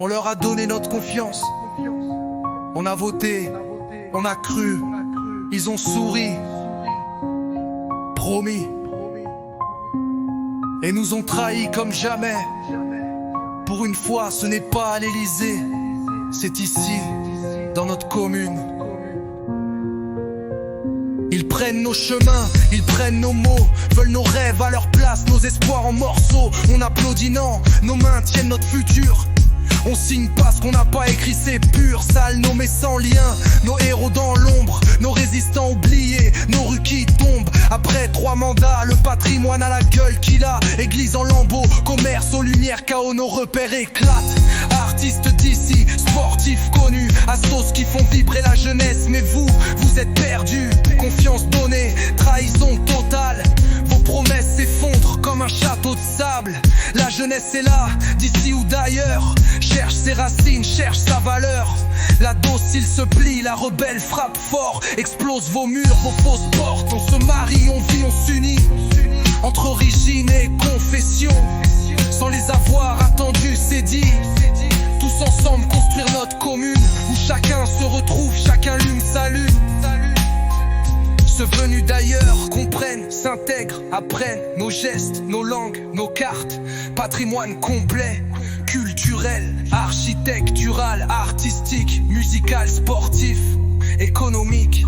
On leur a donné notre confiance. On a voté, on a cru. Ils ont souri, promis, et nous ont trahis comme jamais. Pour une fois, ce n'est pas à l'Élysée, c'est ici, dans notre commune. Ils prennent nos chemins, ils prennent nos mots, veulent nos rêves à leur place, nos espoirs en morceaux. On applaudit, non, nos mains tiennent notre futur. On signe pas ce qu'on n'a pas écrit, c'est pur, sale, nommé sans lien. Nos héros dans l'ombre, nos résistants oubliés, nos rues qui tombent. Après 3 mandats, le patrimoine à la gueule qu'il a. Église en lambeaux, commerce aux lumières, chaos, nos repères éclatent. Artistes d'ici, sportifs connus, assos qui font vibrer la jeunesse. Mais vous êtes perdus, confiance donnée, trahison totale. Vos promesses s'effondrent comme un château de sable. La jeunesse est là, d'ici ou d'ailleurs, cherche ses racines, cherche sa valeur. La docile se plie, la rebelle frappe fort, explose vos murs, vos fausses portes. On se marie, on vit, on s'unit, entre origine et confession. Sans les avoir attendus, c'est dit. Tous ensemble construire notre commune, où chacun se retrouve, chacun allume sa lune. Ceux venus d'ailleurs comprennent, s'intègrent, apprennent nos gestes, nos langues, nos cartes. Patrimoine complet, culturel, architectural, artistique, musical, sportif, économique.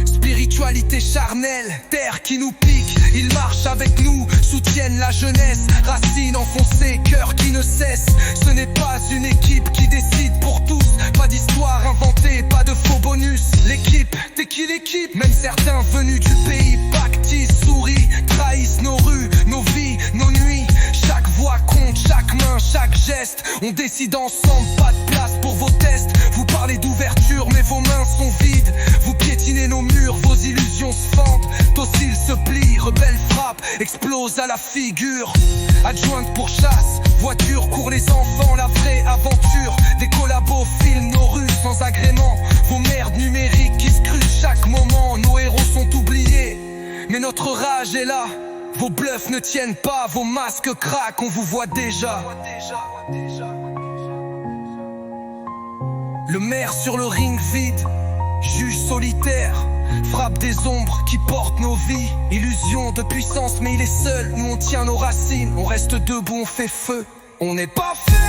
Spiritualité charnelle, terre qui nous pique. Ils marchent avec nous, soutiennent la jeunesse. Racines enfoncées, cœur qui ne cesse. Ce n'est pas une équipe qui décide pour tous. Pas d'histoire inventée, pas de faux bonus. L'équipe, t'es qui l'équipe? Même certains venus du pays pactisent, sourient, trahissent nos rues, nos vies, nos nuits. Chaque voix compte, chaque main, chaque geste. On décide ensemble, pas de place pour vos tests. Vous parlez d'ouverture mais vos mains sont vides. Vous piétinez nos murs, vos illusions se fendent. Docile se plie, rebelle frappe, explose à la figure. Adjointe pour chasse, voiture court les enfants. La vraie aventure, des collabos filment nos rues sans agrément. Vos merdes numériques qui scrutent chaque moment. Nos héros sont oubliés, mais notre rage est là. Vos bluffs ne tiennent pas, vos masques craquent, on vous voit déjà. Le maire sur le ring vide, juge solitaire, frappe des ombres qui portent nos vies. Illusion de puissance mais il est seul, nous on tient nos racines. On reste debout, on fait feu, on n'est pas feu.